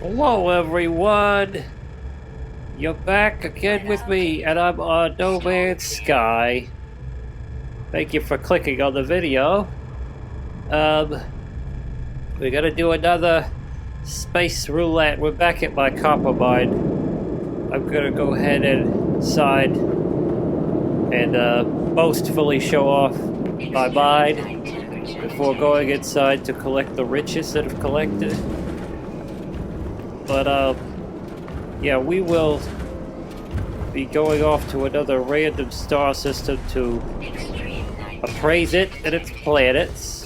Hello everyone! You're back again with me, and I'm on No Man's Sky. Thank you for clicking on the video. We're gonna do another space roulette. We're back at my copper mine. I'm gonna go ahead and inside and boastfully show off my mine before going inside to collect the riches that I've collected. But, yeah, we will be going off to another random star system to appraise it and its planets,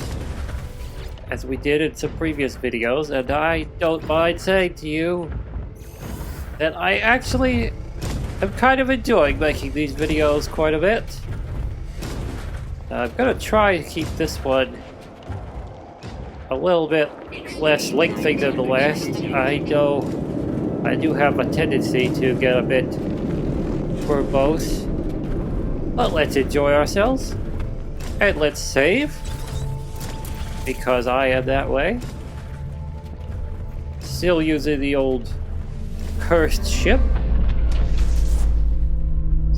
as we did in some previous videos, and I don't mind saying to you that I actually am kind of enjoying making these videos quite a bit. I'm gonna try to keep this one a little bit less lengthy than the last. I know I do have a tendency to get a bit verbose, but let's enjoy ourselves and let's save, because I am that way. Still using the old cursed ship,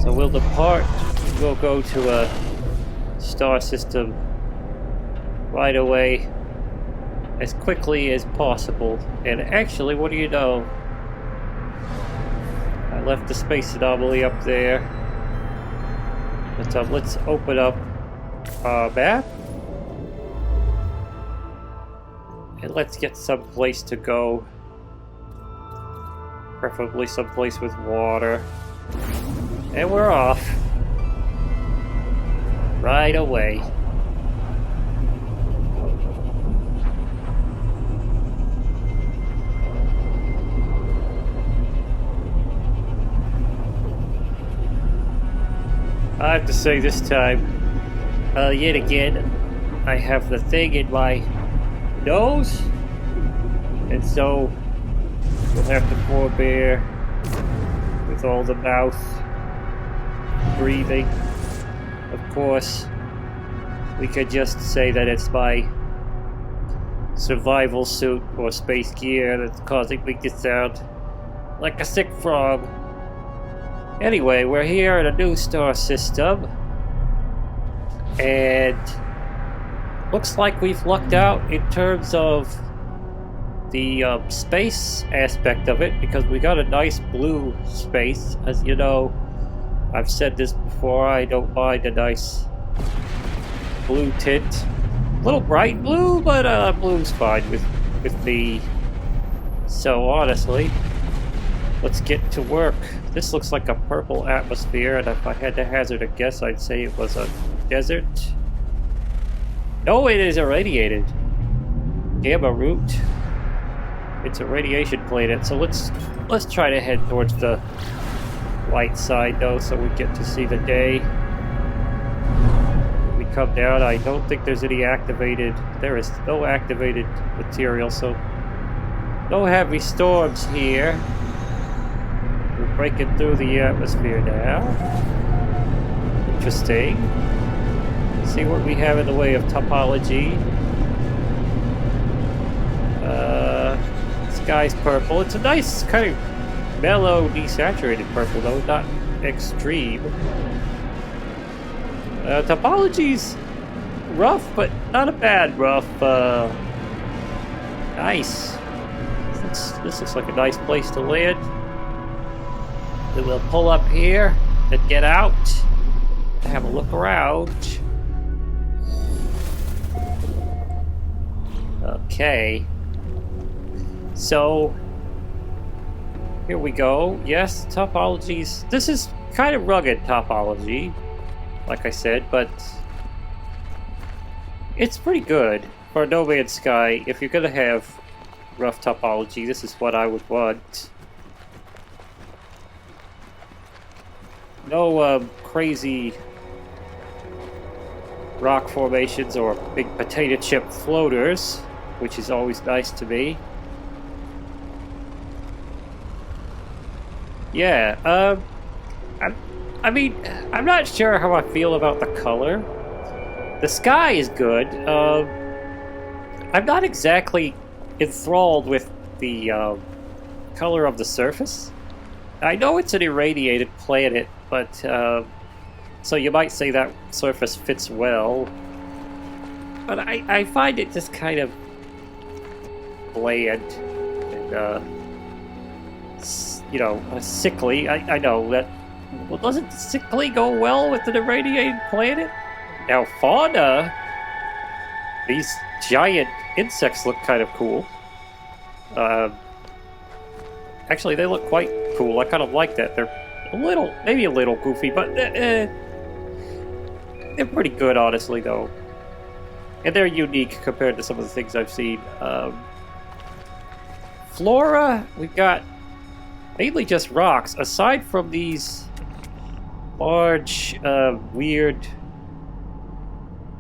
so we'll depart. We'll go to a star system right away, as quickly as possible. And actually, what do you know? I left the space anomaly up there. But let's open up our map. And let's get someplace to go. Preferably someplace with water. And we're off. Right away. I have to say this time, yet again, I have the thing in my nose, and so we'll have to forbear with all the mouth breathing. Of course, we could just say that it's my survival suit or space gear that's causing me to sound like a sick frog. Anyway, we're here in a new star system, and looks like we've lucked out in terms of the space aspect of it, because we got a nice blue space. As you know, I've said this before, I don't mind a nice blue tint. A little bright blue, but blue's fine with me. So honestly, let's get to work. This looks like a purple atmosphere, and if I had to hazard a guess, I'd say it was a desert. No, it is irradiated. Gamma root. It's a radiation planet, so let's try to head towards the light side, though, so we get to see the day. When we come down, I don't think there's any activated. There is no activated material, so no heavy storms here. We're breaking through the atmosphere now. Interesting. Let's see what we have in the way of topology. Sky's purple. It's a nice kind of mellow, desaturated purple, though, not extreme. Topology's rough, but not a bad rough. Nice. This looks like a nice place to land. Then we'll pull up here and get out and have a look around. Okay. So, here we go. Yes, topologies. This is kind of rugged topology, like I said, but it's pretty good for No Man's Sky. If you're gonna have rough topology, this is what I would want. No crazy rock formations or big potato chip floaters, which is always nice to me. Yeah, I mean, I'm not sure how I feel about the color. The sky is good. I'm not exactly enthralled with the color of the surface. I know it's an irradiated planet, but so you might say that surface fits well. But I find it just kind of bland and you know, sickly. I know that. Well, doesn't sickly go well with an irradiated planet? Now, fauna, these giant insects look kind of cool. Actually, they look quite cool. I kind of like that. They're a little, maybe a little goofy, but they're pretty good, honestly, though. And they're unique compared to some of the things I've seen. Flora, we've got mainly just rocks, aside from these large, weird,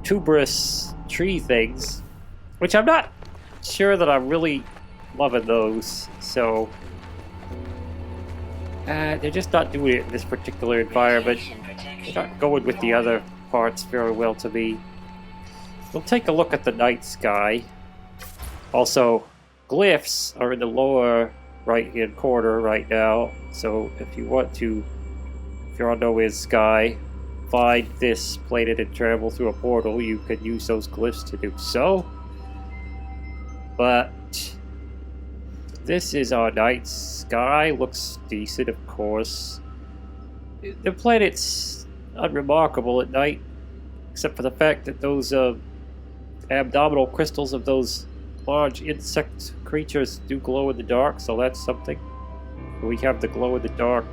tuberous tree things, which I'm not sure that I'm really loving those, so they're just not doing it in this particular environment. They're not going with the other parts very well to me. We'll take a look at the night sky. Also, glyphs are in the lower right-hand corner right now, so if you want to, if you're on Nowhere's Sky, find this planet and travel through a portal, you can use those glyphs to do so. But this is our night sky. Looks decent, of course. The planet's unremarkable at night, except for the fact that those abdominal crystals of those large insect creatures do glow in the dark, so that's something. We have the glow in the dark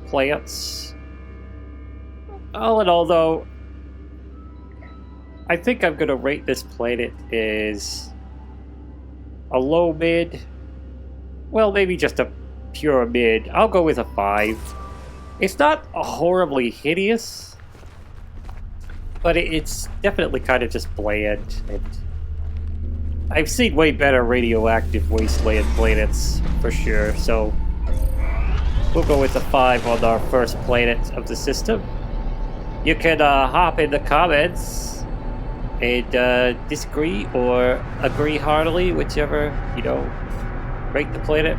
plants. All in all, though, I think I'm going to rate this planet as a low mid. Well, maybe just a pure mid. I'll go with a 5. It's not horribly hideous, but it's definitely kind of just bland. And I've seen way better radioactive wasteland planets, for sure, so we'll go with a 5 on our first planet of the system. You can hop in the comments and disagree or agree heartily, whichever, you know, rate the planet.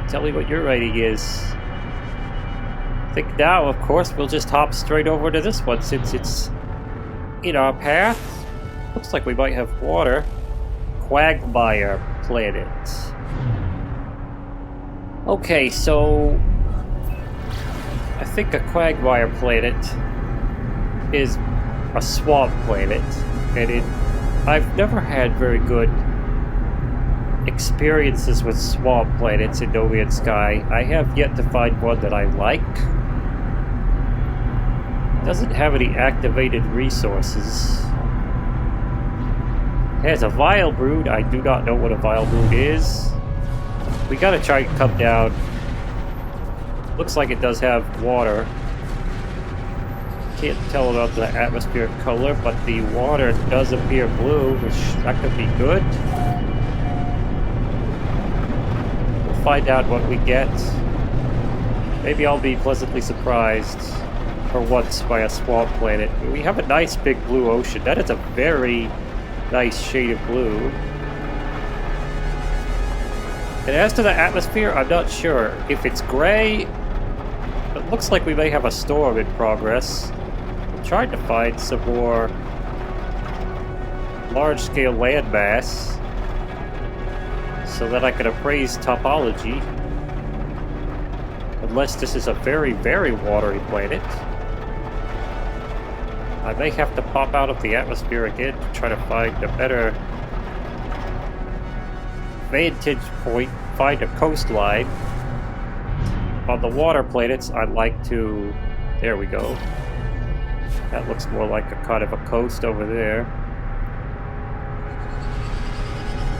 Tell me what your rating is. I think now, of course, we'll just hop straight over to this one since it's in our path. Looks like we might have water. Quagmire planet. Okay, so I think a Quagmire planet is a swamp planet, and I've never had very good experiences with swamp planets in No Man's Sky. I have yet to find one that I like. It doesn't have any activated resources. It has a vile brood. I do not know what a vile brood is. We gotta try and come down. Looks like it does have water. Can't tell about the atmospheric color, but the water does appear blue, which that could be good. We'll find out what we get. Maybe I'll be pleasantly surprised for once by a swamp planet. We have a nice big blue ocean. That is a very nice shade of blue. And as to the atmosphere, I'm not sure. If it's gray, it looks like we may have a storm in progress. I'm trying to find some more large-scale landmass so that I can appraise topology. Unless this is a very, very watery planet. I may have to pop out of the atmosphere again to try to find a better vantage point, find a coastline. On the water planets, I'd like to... There we go. That looks more like a kind of a coast over there.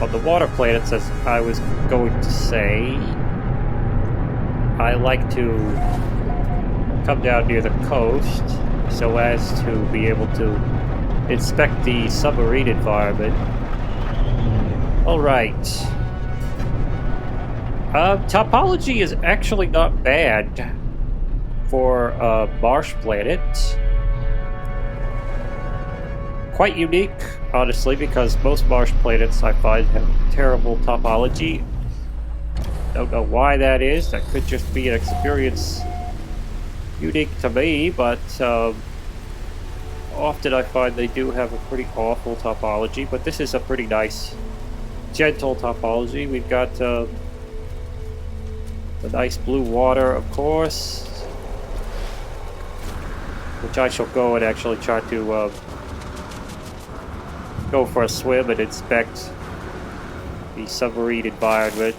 On the water planets, as I was going to say, I like to come down near the coast so as to be able to inspect the submarine environment. Alright. Topology is actually not bad for a marsh planet. Quite unique, honestly, because most marsh planets I find have terrible topology. Don't know why that is. That could just be an experience unique to me, but often I find they do have a pretty awful topology, but this is a pretty nice, gentle topology. We've got the nice blue water, of course, which I shall go and actually try to go for a swim and inspect the submarine environment.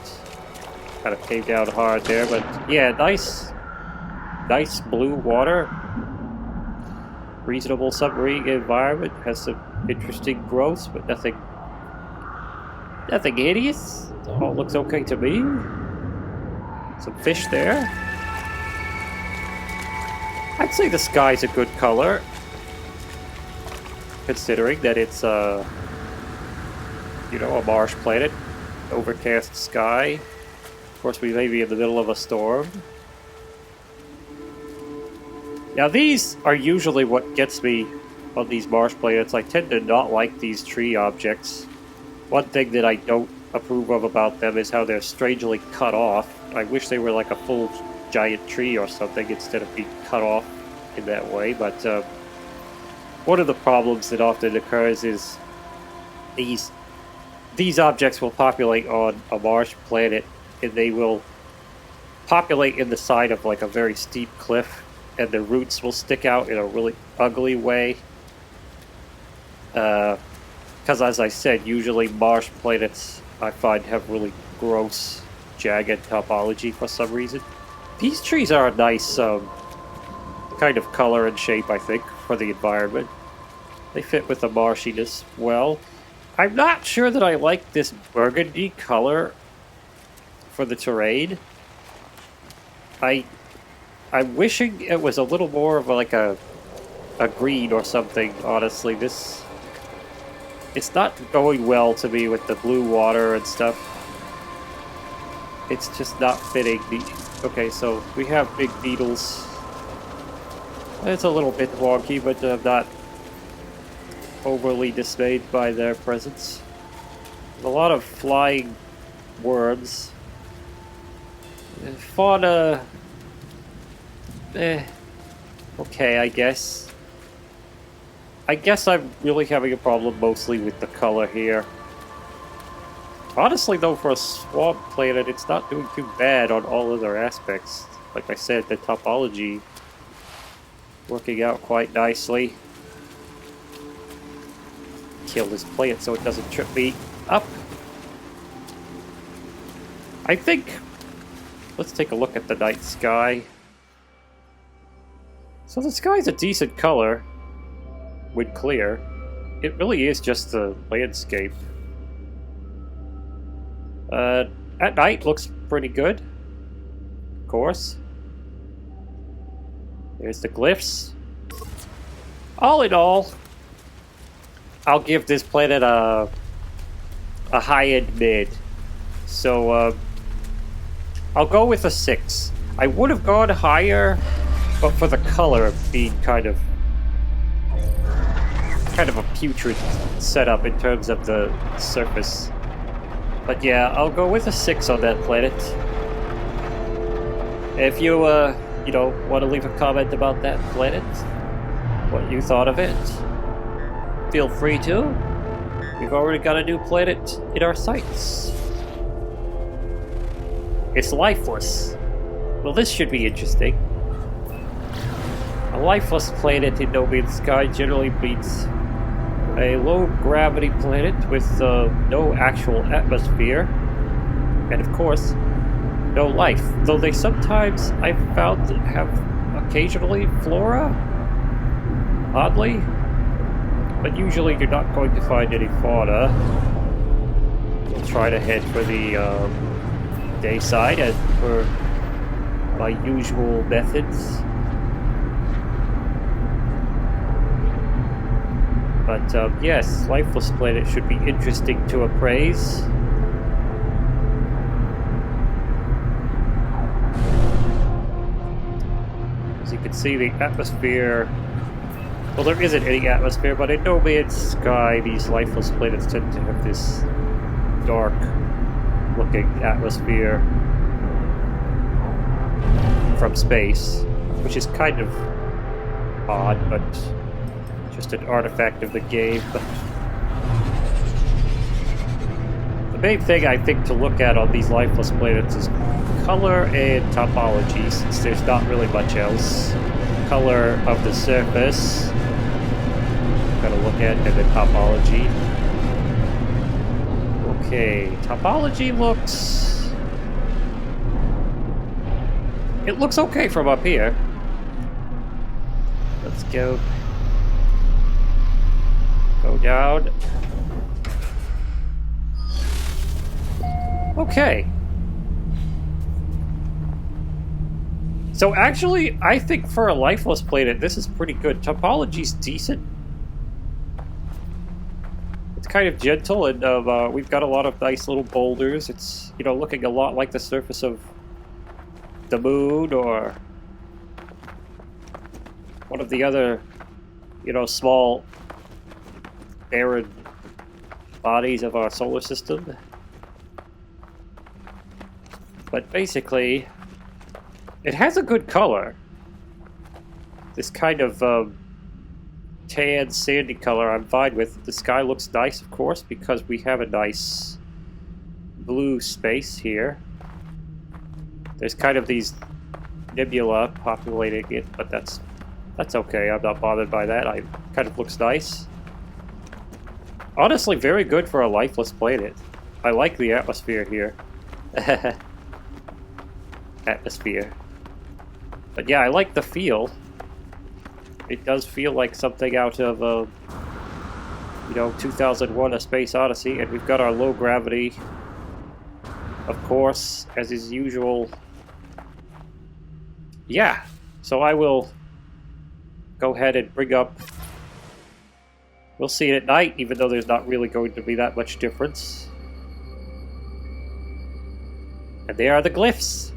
Kind of came down hard there, but yeah, nice blue water. Reasonable submarine environment. Has some interesting growths, but nothing hideous. All looks okay to me. Some fish there. I'd say the sky's a good color, considering that it's a marsh planet, overcast sky. Of course, we may be in the middle of a storm. Now, these are usually what gets me on these marsh planets. I tend to not like these tree objects. One thing that I don't approve of about them is how they're strangely cut off. I wish they were like a full giant tree or something instead of being cut off in that way. But one of the problems that often occurs is these objects will populate on a marsh planet, and they will populate in the side of like a very steep cliff, and the roots will stick out in a really ugly way. Because as I said, usually marsh planets I find have really gross, jagged topology for some reason. These trees are a nice kind of color and shape, I think, for the environment. They fit with the marshiness well. I'm not sure that I like this burgundy color for the terrain. I'm wishing it was a little more of like a green or something, honestly. It's not going well to me with the blue water and stuff. It's just not fitting. Okay, so we have big beetles. It's a little bit wonky, but I'm not overly dismayed by their presence. A lot of flying worms. Fauna... okay, I guess. I guess I'm really having a problem mostly with the color here. Honestly, though, for a swamp planet, it's not doing too bad on all other aspects. Like I said, the topology working out quite nicely. Kill this plant so it doesn't trip me up. I think... let's take a look at the night sky. So the sky's a decent color when clear. It really is just the landscape. At night looks pretty good. Of course. There's the glyphs. All in all, I'll give this planet a high-end mid. So I'll go with a 6. I would have gone higher, but for the color being kind of a putrid setup in terms of the surface. But yeah, I'll go with a 6 on that planet. If you, want to leave a comment about that planet, what you thought of it, feel free to. We've already got a new planet in our sights. It's lifeless. Well, this should be interesting. A lifeless planet in No Man's Sky generally means a low-gravity planet with no actual atmosphere, and of course, no life, though they sometimes, I've found, have occasionally flora, oddly, but usually you're not going to find any fauna. We'll try to head for the day side as per my usual methods. But yes, Lifeless Planet should be interesting to appraise. As you can see, the atmosphere... well, there isn't any atmosphere, but in No Man's Sky, these lifeless planets tend to have this dark-looking atmosphere. from space, which is kind of odd, but just an artifact of the game. The main thing I think to look at on these lifeless planets is color and topology, since there's not really much else. Color of the surface, gotta look at, and then topology. Okay, topology looks... it looks okay from up here. Let's go down. Okay. So actually, I think for a lifeless planet, this is pretty good. Topology's decent. It's kind of gentle, and we've got a lot of nice little boulders. It's, you know, looking a lot like the surface of the moon or one of the other, you know, small barren bodies of our solar system. But basically, it has a good color. This kind of tan, sandy color I'm fine with. The sky looks nice, of course, because we have a nice blue space here. There's kind of these nebula populating it, but that's okay. I'm not bothered by that. It kind of looks nice. Honestly, very good for a lifeless planet. I like the atmosphere here. Atmosphere. But yeah, I like the feel. It does feel like something out of, you know, 2001: A Space Odyssey, and we've got our low gravity, of course, as is usual. Yeah, so I will go ahead and bring up... we'll see it at night, even though there's not really going to be that much difference. And there are the glyphs.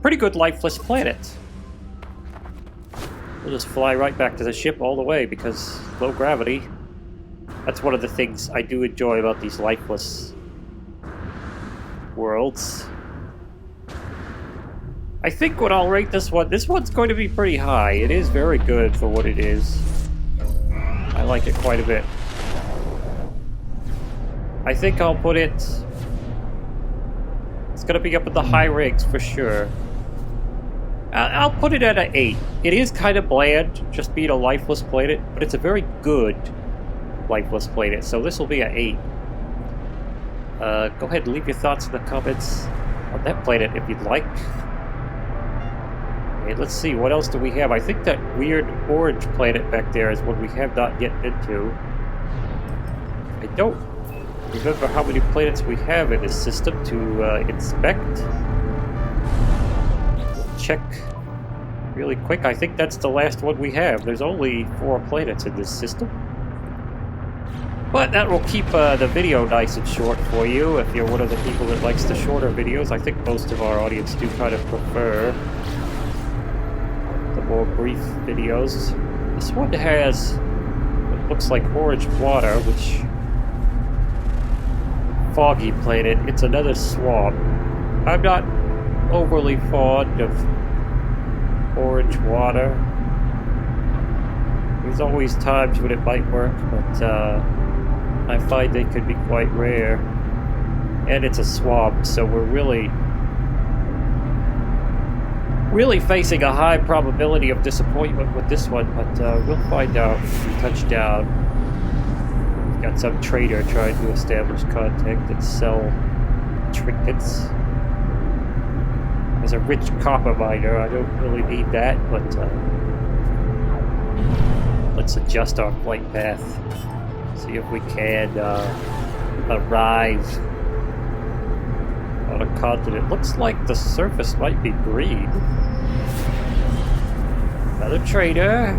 Pretty good lifeless planet. We'll just fly right back to the ship all the way, because low gravity. That's one of the things I do enjoy about these lifeless worlds. I think what I'll rate this one's going to be pretty high. It is very good for what it is. I like it quite a bit. I think I'll put it... it's going to be up in the high ranks for sure. I'll put it at an 8. It is kind of bland, just being a lifeless planet, but it's a very good lifeless planet, so this will be an 8. Go ahead and leave your thoughts in the comments on that planet if you'd like. And let's see, what else do we have? I think that weird orange planet back there is one we have not yet been to. I don't remember how many planets we have in this system to inspect. Check really quick. I think that's the last one we have. There's only 4 planets in this system. But that will keep the video nice and short for you if you're one of the people that likes the shorter videos. I think most of our audience do kind of prefer the more brief videos. This one has what looks like orange water, which... foggy planet. It's another swamp. I'm not overly fond of orange water. There's always times when it might work, but I find they could be quite rare. And it's a swamp, so we're really facing a high probability of disappointment with this one, but we'll find out when we touch down. We've got some trader trying to establish contact and sell trinkets. As a rich copper miner, I don't really need that, but let's adjust our flight path. See if we can arrive on a continent. Looks like the surface might be green. Another trader.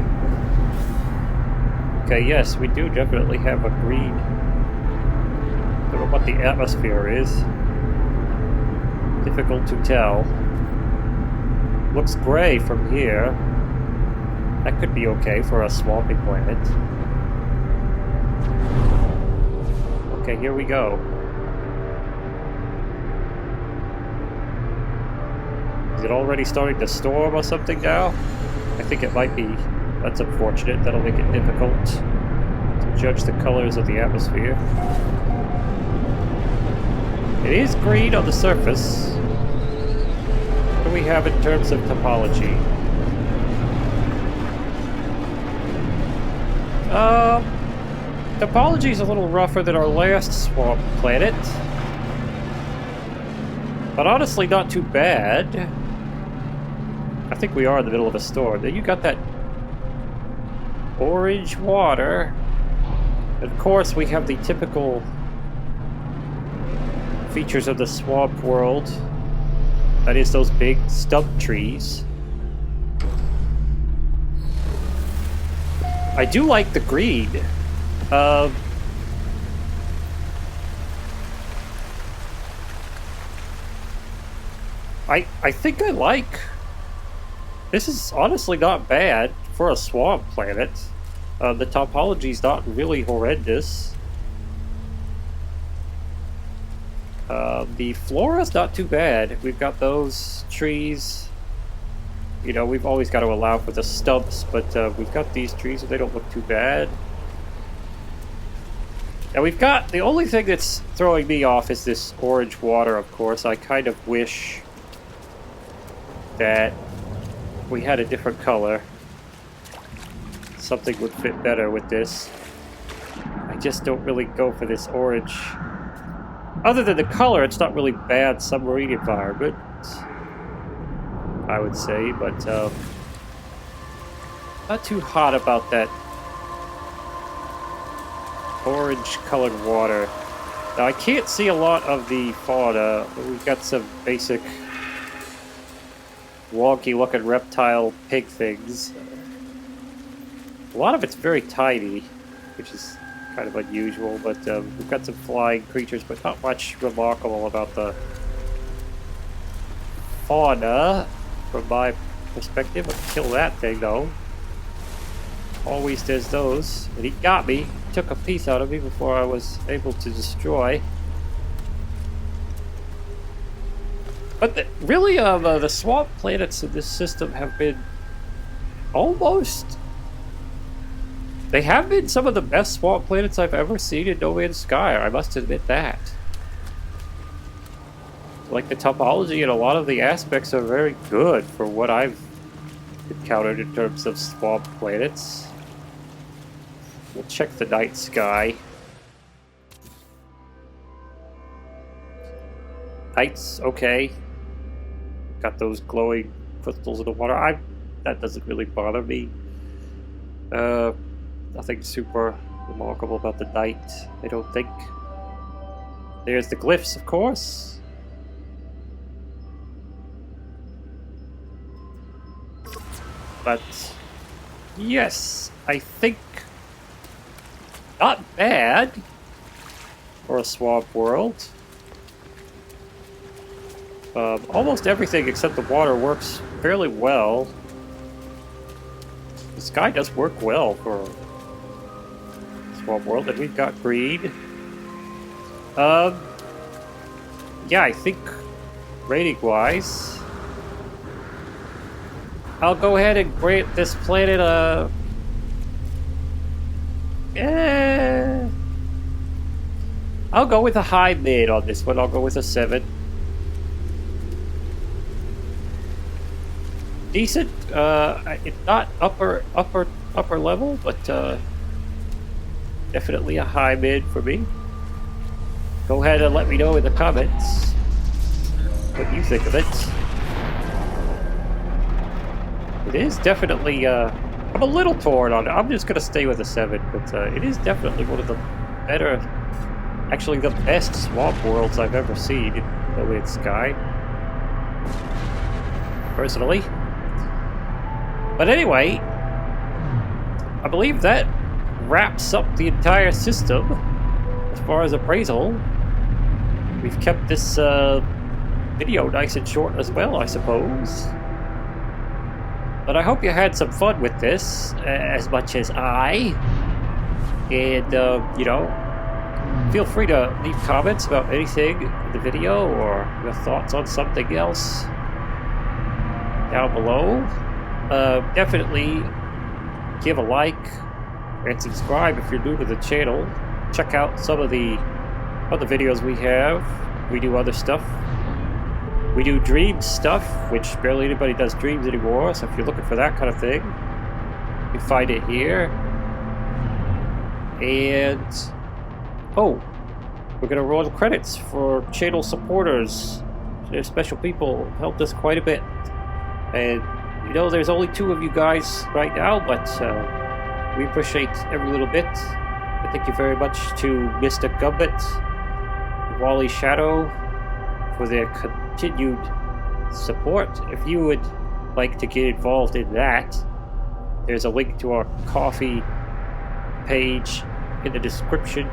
Okay, yes, we do definitely have a green. Don't know what the atmosphere is. Difficult to tell. Looks gray from here. That could be okay for a swampy planet. Okay, here we go. Is it already starting to storm or something now? I think it might be. That's unfortunate. That'll make it difficult to judge the colors of the atmosphere. It is green on the surface. What do we have in terms of topology? Topology is a little rougher than our last swamp planet. But honestly, not too bad. I think we are in the middle of a storm. You got that orange water. Of course, we have the typical features of the swamp world. That is those big stump trees. I do like the green. I think I like... This is honestly not bad for a swamp planet. The topology's not really horrendous. The flora's not too bad. We've got those trees. You know, we've always got to allow for the stumps, but we've got these trees and they don't look too bad. Now we've got... The only thing that's throwing me off is this orange water, of course. I kind of wish that we had a different color. Something would fit better with this. I just don't really go for this orange. Other than the color, it's not really bad submarine environment, I would say, but not too hot about that orange colored water. Now I can't see a lot of the fauna. We've got some basic wonky looking reptile pig things. A lot of it's very tiny, which is kind of unusual, but we've got some flying creatures, but not much remarkable about the fauna from my perspective. I'll kill that thing though. Always does those. And he got me. Took a piece out of me before I was able to destroy. But really, the swamp planets in this system have been almost... They have been some of the best swamp planets I've ever seen in No Man's Sky, I must admit that. Like, the topology and a lot of the aspects are very good for what I've encountered in terms of swamp planets. We'll check the night sky. Night's okay. Got those glowing crystals in the water. That doesn't really bother me. Nothing super remarkable about the night, I don't think. There's the glyphs, of course. But yes, I think not bad for a swamp world. Almost everything except the water works fairly well. The sky does work well for a swamp world, and we've got green. Yeah, I think rating-wise, I'll go ahead and grant this planet a... I'll go with a high mid on this one. I'll go with a 7. Decent. It's not upper level, but definitely a high mid for me. Go ahead and let me know in the comments what you think of it. It is definitely, I'm a little torn on it. I'm just going to stay with a 7, but it is definitely one of the better, actually the best swamp worlds I've ever seen in No Man's Sky. Personally. But anyway, I believe that wraps up the entire system as far as appraisal. We've kept this video nice and short as well, I suppose. But I hope you had some fun with this, as much as I. And, you know, feel free to leave comments about anything in the video or your thoughts on something else. down below. Definitely give a like and subscribe if you're new to the channel. Check out some of the other videos we have. We do other stuff. We do dream stuff, which barely anybody does dreams anymore, so if you're looking for that kind of thing, you can find it here. And oh, we're gonna roll the credits for channel supporters. They're special people, helped us quite a bit. And you know, there's only 2 of you guys right now, but we appreciate every little bit. Thank you very much to Mr. Gumbit, Wally Shadow, for their continued support. If you would like to get involved in that, there's a link to our Ko-fi page in the description.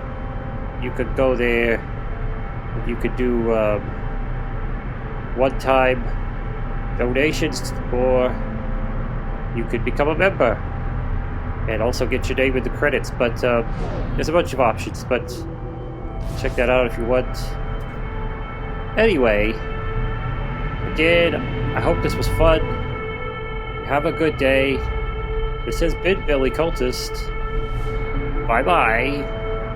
You could go there, you could do one-time donations, or you could become a member and also get your name in the credits. But there's a bunch of options, but check that out if you want. Anyway, again, I hope this was fun. Have a good day. This has been Billy Cultist. Bye-bye.